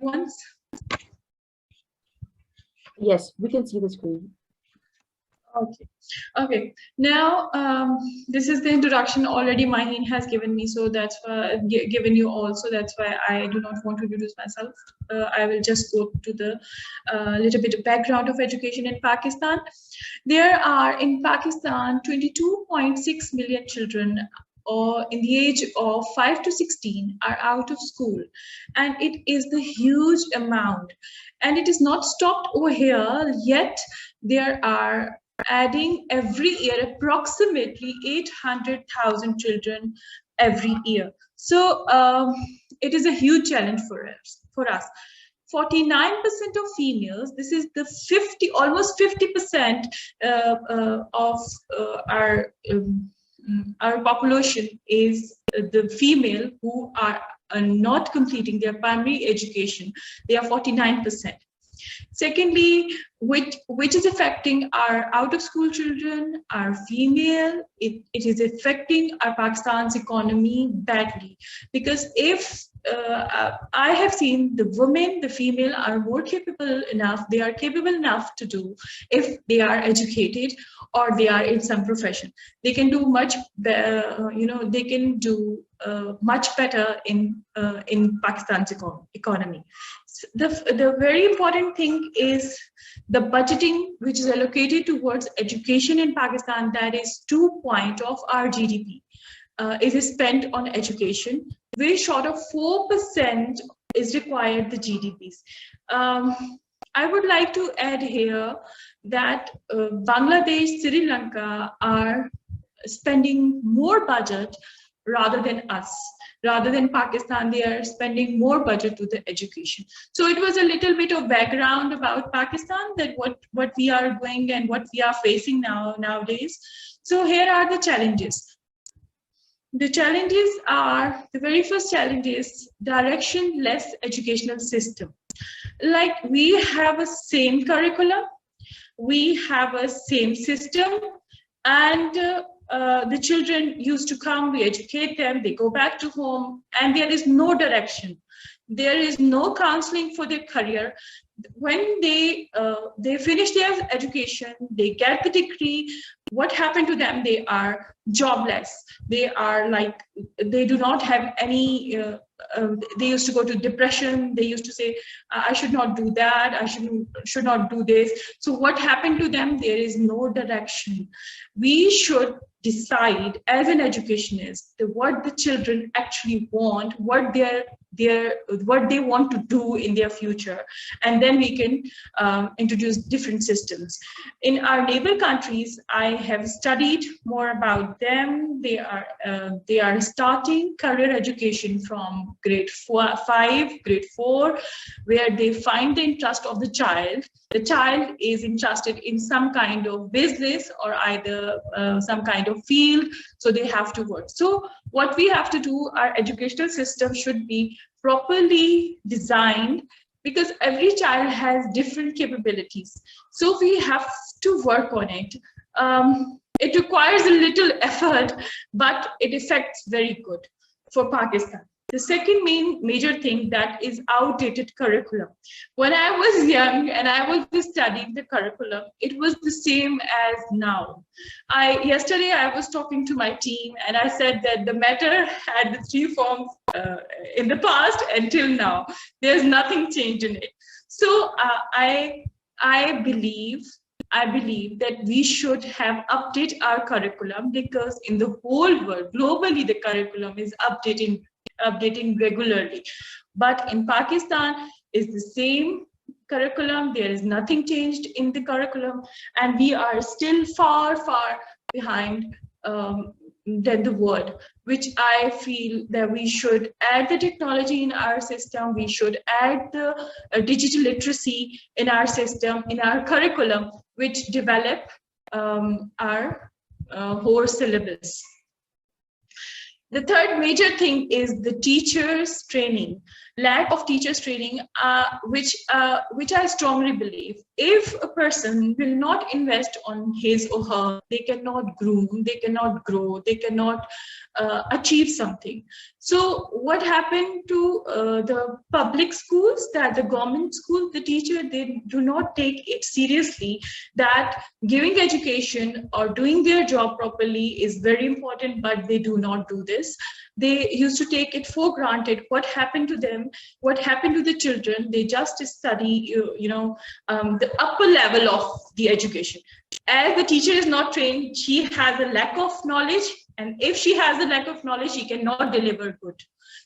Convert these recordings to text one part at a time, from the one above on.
once? Yes, we can see the screen. Okay. Okay. Now, this is the introduction already Maheen has given me, so that's why given you all. So that's why I do not want to introduce myself. I will just go to the little bit of background of education in Pakistan. There are in Pakistan 22.6 million children or in the age of 5 to 16 are out of school, and it is the huge amount, and it is not stopped over here yet. There are adding every year approximately 800,000 children every year. So it is a huge challenge for us. 49% of females, this is the almost 50% of our population is the female who are not completing their primary education. They are 49%. Secondly, which is affecting our out-of-school children, our female, it is affecting our Pakistan's economy badly. Because if I have seen the women, the female are more capable enough, they are capable enough to do if they are educated or they are in some profession. They can do much better, they can do much better in Pakistan's economy. The very important thing is the budgeting which is allocated towards education in Pakistan, that is 2% of our GDP is spent on education. Very short of 4% is required the GDPs. I would like to add here that Bangladesh, Sri Lanka are spending more budget rather than us. Rather than Pakistan, they are spending more budget to the education. So it was a little bit of background about Pakistan, that what we are doing and what we are facing nowadays. So here are the challenges. The challenges are, the very first challenge is directionless educational system. Like we have a same curriculum, we have a same system, and the children used to come, we educate them, they go back to home, and there is no direction. There is no counseling for their career. When they finish their education, they get the degree, what happened to them? They are jobless. They are like, they do not have any, they used to go to depression. They used to say, I should not do that. I should not do this. So what happened to them? There is no direction. We should decide as an educationist what the children actually want, what they want to do in their future, and then we can introduce different systems. In our neighbor countries, I have studied more about them. They are starting career education from grade 5, grade 4, where they find the interest of the child. The child is interested in some kind of business or either some kind of field, so they have to work. So what we have to do, our educational system should be properly designed, because every child has different capabilities. So we have to work on it. It requires a little effort, but it affects very good for Pakistan. The second major thing, that is outdated curriculum. When I was young and I was studying the curriculum, it was the same as now. Yesterday I was talking to my team and I said that the matter had the 3 forms in the past until now. There's nothing changed in it. So I believe that we should have updated our curriculum, because in the whole world, globally, the curriculum is updating regularly. But in Pakistan, is the same curriculum. There is nothing changed in the curriculum, and we are still far behind than the world, which I feel that we should add the technology in our system. We should add the digital literacy in our system, in our curriculum, which develop our whole syllabus. The third major thing is the teachers' training. lack of teachers training, which I strongly believe, if a person will not invest on his or her, they cannot groom, they cannot grow, they cannot achieve something. So what happened to the public schools, that the government school, the teacher, they do not take it seriously, that giving education or doing their job properly is very important, but they do not do this. They used to take it for granted. What happened to them? What happened to the children? They just study, the upper level of the education. As the teacher is not trained, she has a lack of knowledge, and if she has a lack of knowledge, she cannot deliver good.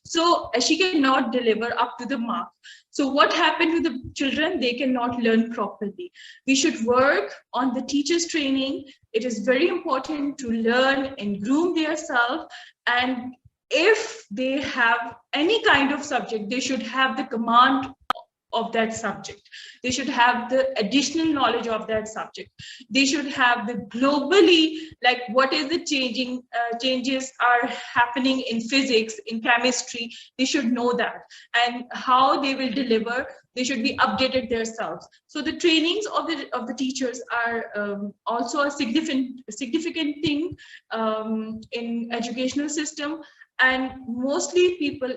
So she cannot deliver up to the mark. So what happened to the children? They cannot learn properly. We should work on the teachers training. It is very important to learn and groom themselves, and if they have any kind of subject, they should have the command of that subject. They should have the additional knowledge of that subject. They should have the globally, like what is the changes are happening in physics, in chemistry. They should know that, and how they will deliver. They should be updated themselves. So the trainings of the teachers are also a significant thing in educational system. And mostly people,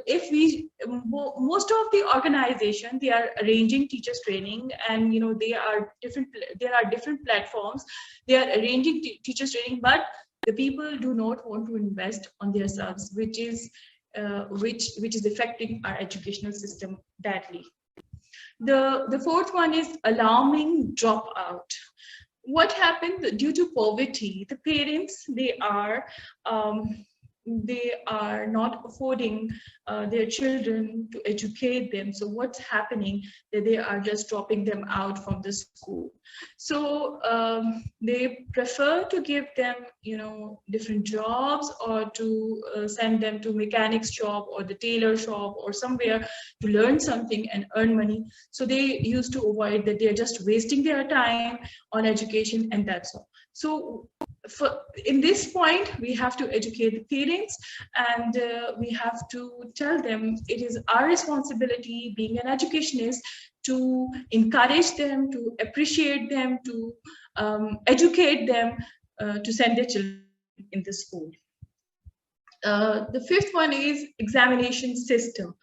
most of the organization, they are arranging teachers training, and there are different platforms. They are arranging teachers training, but the people do not want to invest on themselves, which is affecting our educational system badly. The fourth one is alarming dropout. What happened due to poverty? The parents, they are not affording their children to educate them. So what's happening, that they are just dropping them out from the school. So they prefer to give them different jobs, or to send them to mechanics shop or the tailor shop or somewhere to learn something and earn money. So they used to avoid that. They're just wasting their time on education, and that's all. So in this point, we have to educate the parents, and we have to tell them it is our responsibility, being an educationist, to encourage them, to appreciate them, to educate them, to send their children in the school. The fifth one is examination system.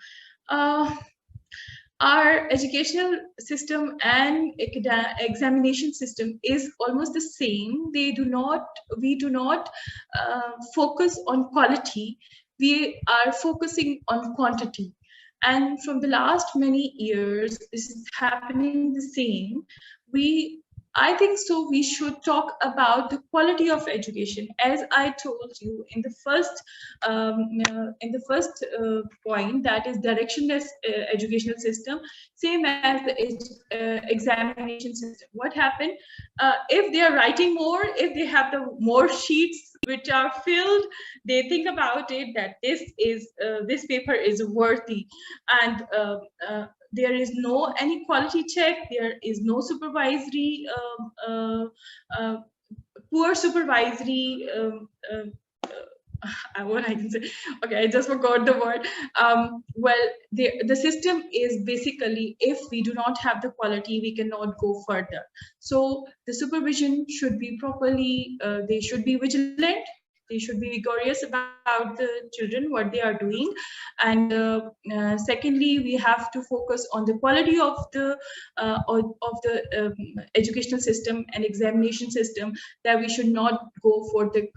Our educational system and examination system is almost the same. We do not focus on quality. We are focusing on quantity. And from the last many years, this is happening the same. I think so. We should talk about the quality of education, as I told you in the first point, that is directionless educational system, same as the examination system. What happened if they are writing more? If they have the more sheets which are filled, they think about it that this paper is worthy, and there is no any quality check. There is no supervisory, poor supervisory. What I can say? Okay, I just forgot the word. Well, the system is basically, if we do not have the quality, we cannot go further. So the supervision should be properly. They should be vigilant. They should be rigorous about the children, what they are doing. And secondly, we have to focus on the quality of the educational system and examination system, that we should not go for the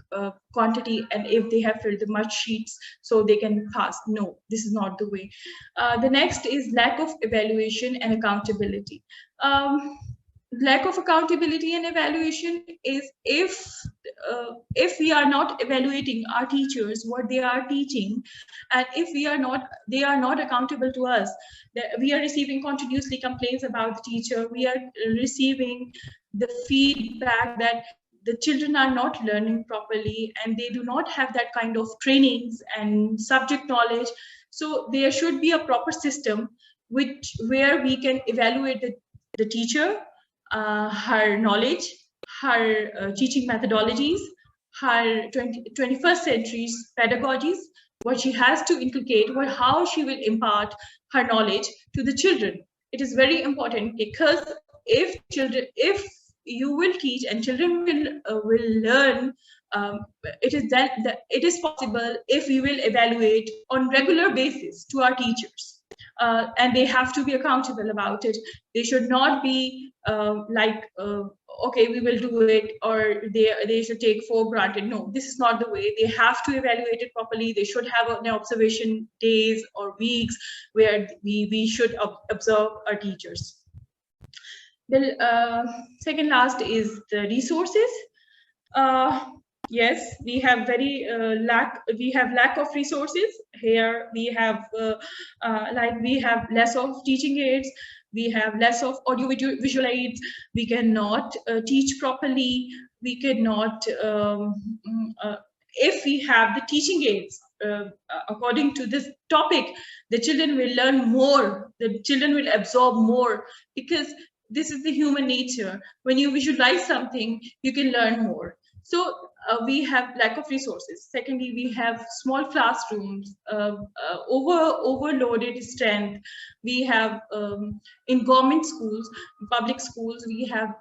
quantity, and if they have filled the much sheets so they can pass. No, this is not the way. The next is lack of evaluation and accountability. Lack of accountability and evaluation is if we are not evaluating our teachers, what they are teaching, and if they are not accountable to us, that we are receiving continuously complaints about the teacher. We are receiving the feedback that the children are not learning properly, and they do not have that kind of trainings and subject knowledge. So there should be a proper system where we can evaluate the teacher, her knowledge, her teaching methodologies, her 21st century pedagogies, what she has to inculcate, how she will impart, her knowledge to the children. It is very important, because if you will teach and children will learn, it is it is possible if we will evaluate on regular basis to our teachers, and they have to be accountable about it. They should not be okay, we will do it, or they should take for granted. No, this is not the way. They have to evaluate it properly. They should have an observation days or weeks where we should observe our teachers. The second last is the resources. Yes, we have lack of resources here. We have we have less of teaching aids, we have less of audio visual aids, we cannot teach properly, we cannot if we have the teaching aids according to this topic, the children will learn more, the children will absorb more, because this is the human nature. When you visualize something, you can learn more. So we have lack of resources. Secondly, we have small classrooms, overloaded strength. We have in government schools, public schools, we have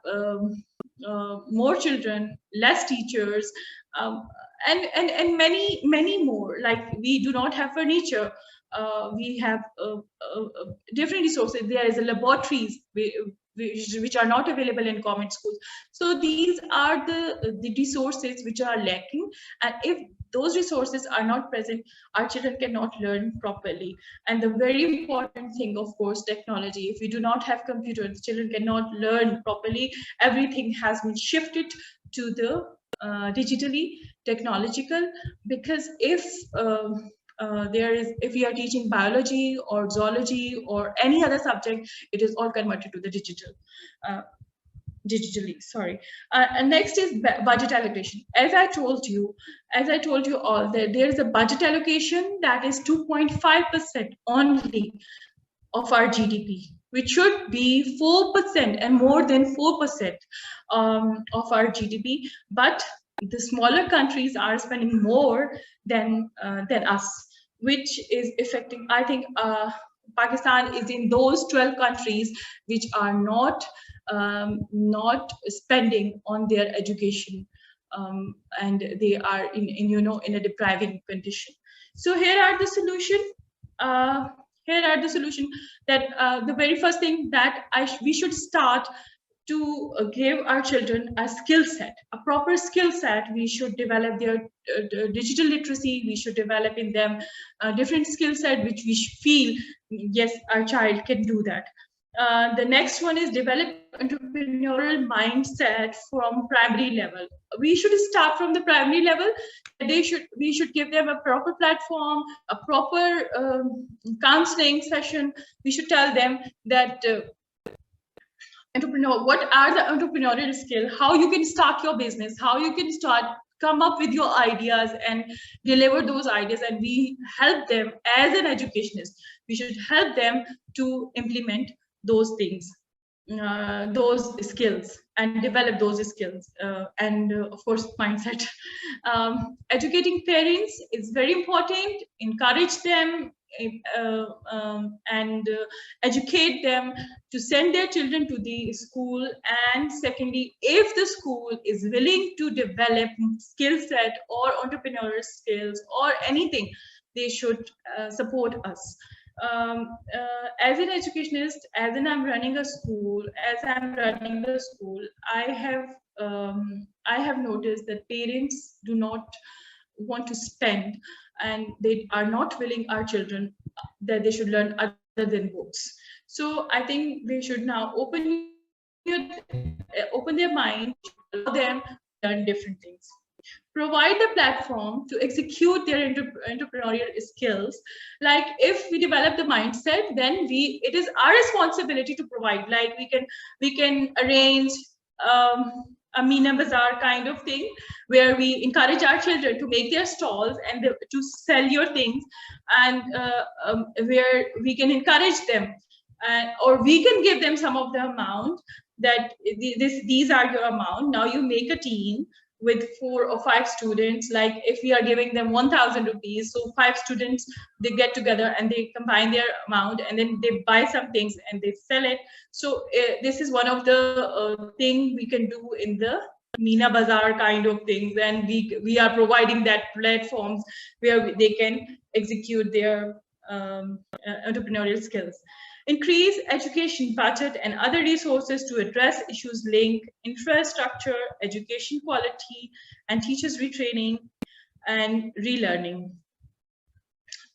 more children, less teachers, and many more. Like, we do not have furniture. We have different resources. There is a laboratories which are not available in government schools. So these are the resources which are lacking, and if those resources are not present, our children cannot learn properly. And the very important thing, of course, technology. If we do not have computers, children cannot learn properly. Everything has been shifted to the digitally technological, because if if we are teaching biology or zoology or any other subject, it is all converted to the digitally. Sorry. And next is budget allocation. As I told you all, that there is a budget allocation that is 2.5% only of our GDP, which should be 4% and more than 4% of our GDP. But the smaller countries are spending more than us, which is affecting, I think, Pakistan is in those 12 countries which are not spending on their education, and they are in a depriving condition. So here are the solution. That the very first thing that we should start to give our children a skill set, a proper skill set. We should develop their digital literacy. We should develop in them a different skill set which we feel, yes, our child can do that. The next one is develop entrepreneurial mindset from primary level. We should start from the primary level. We should give them a proper platform, a proper counseling session. We should tell them that what are the entrepreneurial skills, how you can start your business, how you can come up with your ideas and deliver those ideas. And we help them as an educationist. We should help them to implement those things, those skills, and develop those skills, and of course mindset. Educating parents is very important. Encourage them and educate them to send their children to the school. And secondly, if the school is willing to develop skill set or entrepreneurial skills or anything, they should support us. As an educationist, I'm running a school, I have noticed that parents do not want to spend, and they are not willing our children that they should learn other than books. So I think they should now open their mind, allow them to learn different things. Provide the platform to execute their entrepreneurial skills. Like, if we develop the mindset, then it is our responsibility to provide. Like, we can arrange a Meena Bazaar kind of thing, where we encourage our children to make their stalls and to sell your things, and where we can encourage them, or we can give them some of the amount, that these are your amount. Now you make a team, with 4 or 5 students. Like if we are giving them 1,000 rupees, so 5 students, they get together and they combine their amount, and then they buy some things and they sell it. So this is one of the thing we can do in the Meena Bazaar kind of things, and we are providing that platforms where they can execute their entrepreneurial skills. Increase education budget and other resources to address issues linked infrastructure, education quality, and teachers retraining and relearning.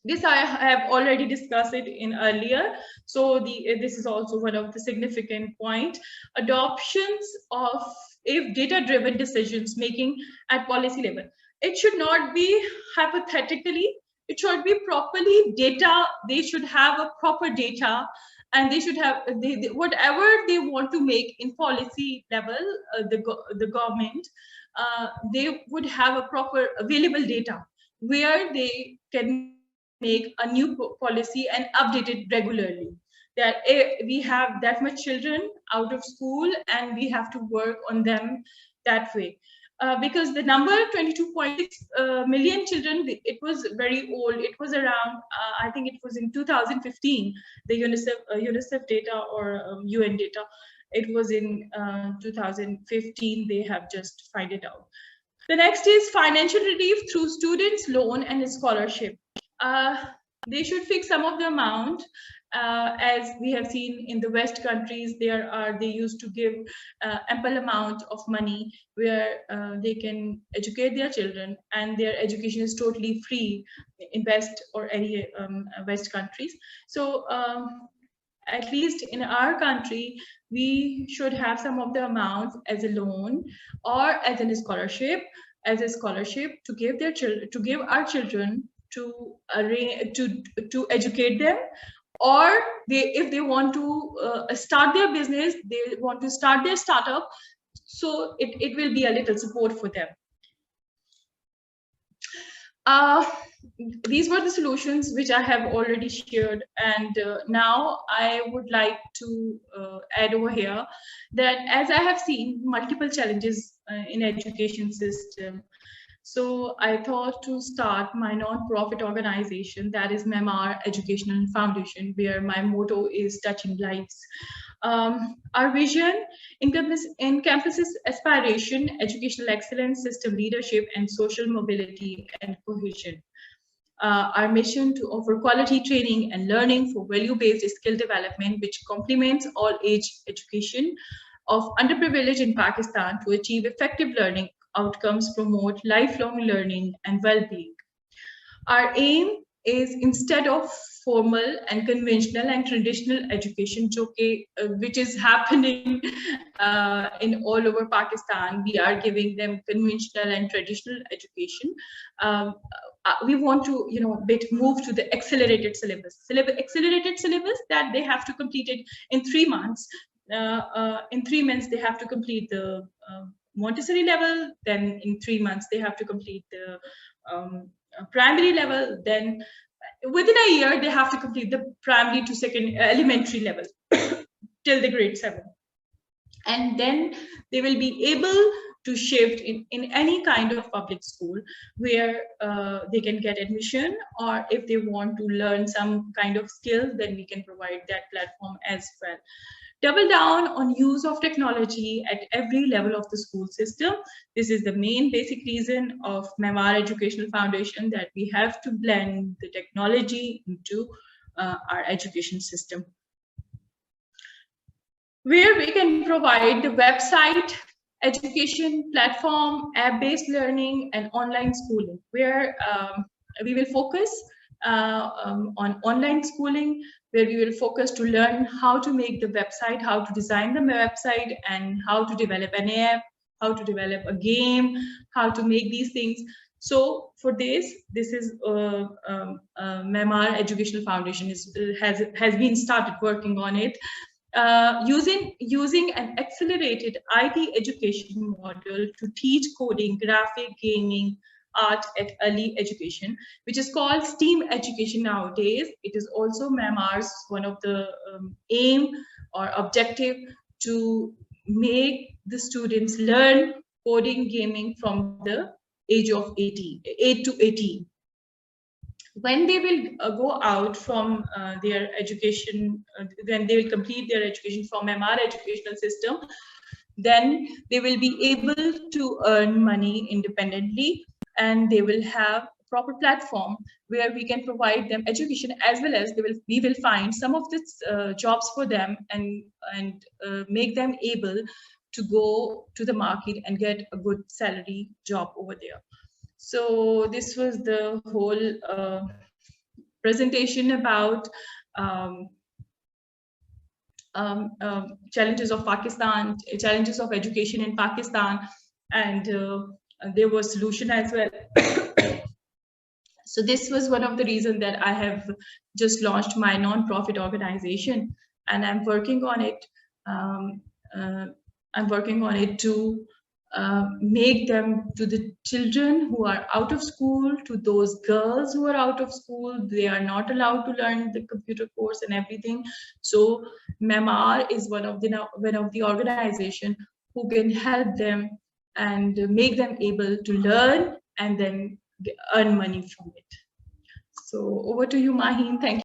This I have already discussed it in earlier. So this is also one of the significant point. Adoptions of if data-driven decisions making at policy level. It should not be hypothetically, it should be properly data. They should have a proper data, and they should have whatever they want to make in policy level, the government, they would have a proper available data where they can make a new policy and update it regularly. That we have that much children out of school and we have to work on them that way. Because the number 22.6 million children, it was very old. It was around, I think it was in 2015, the UNICEF data or UN data. It was in 2015, they have just find it out. The next is financial relief through students' loan and scholarship. They should fix some of the amount. As we have seen in the West countries, they used to give ample amount of money where they can educate their children, and their education is totally free in West or any West countries. So at least in our country, we should have some of the amounts as a loan or as a scholarship, to give their children, to give our children to educate them, or if they want to start their business, they want to start their startup, so it will be a little support for them. These were the solutions which I have already shared, and now I would like to add over here that as I have seen multiple challenges in education system, so I thought to start my non-profit organization, that is Maymaar Education Foundation, where my motto is touching lives. Our vision encompasses aspiration, educational excellence, system leadership, and social mobility and cohesion. Our mission to offer quality training and learning for value-based skill development, which complements all age education of underprivileged in Pakistan to achieve effective learning outcomes, promote lifelong learning and well-being. Our aim is, instead of formal and conventional and traditional education, which is happening in all over Pakistan, we are giving them conventional and traditional education. We want to, move to the accelerated syllabus. Accelerated syllabus that they have to complete it in 3 months. In 3 months, they have to complete the Montessori level. Then in 3 months, they have to complete the primary level. Then within a year, they have to complete the primary to second elementary level till the grade 7. And then they will be able to shift in any kind of public school where they can get admission, or if they want to learn some kind of skill, then we can provide that platform as well. Double down on use of technology at every level of the school system. This is the main basic reason of Maymaar Educational Foundation, that we have to blend the technology into our education system, where we can provide the website, education platform, app-based learning, and online schooling, where we will focus on online schooling, where we will focus to learn how to make the website, how to design the website, and how to develop an app, how to develop a game, how to make these things. So for this is Maymaar Educational Foundation has been started working on it. Using an accelerated IT education model to teach coding, graphic, gaming, art at early education, which is called STEAM education nowadays. It is also Maymaar's one of the aim or objective to make the students learn coding, gaming from the age of 8 to 18. When they will go out from their education, when they will complete their education from Maymaar educational system, then they will be able to earn money independently, and they will have a proper platform where we can provide them education, as well as we will find some of these jobs for them, and make them able to go to the market and get a good salary job over there. So this was the whole presentation about um, challenges of Pakistan, challenges of education in Pakistan, and there was solution as well. So this was one of the reasons that I have just launched my non-profit organization, and I'm working on it. I'm working on it to make them, to the children who are out of school, to those girls who are out of school, they are not allowed to learn the computer course and everything. So Maymaar is one of the organization who can help them and make them able to learn and then earn money from it. So over to you, Maheen. Thank you.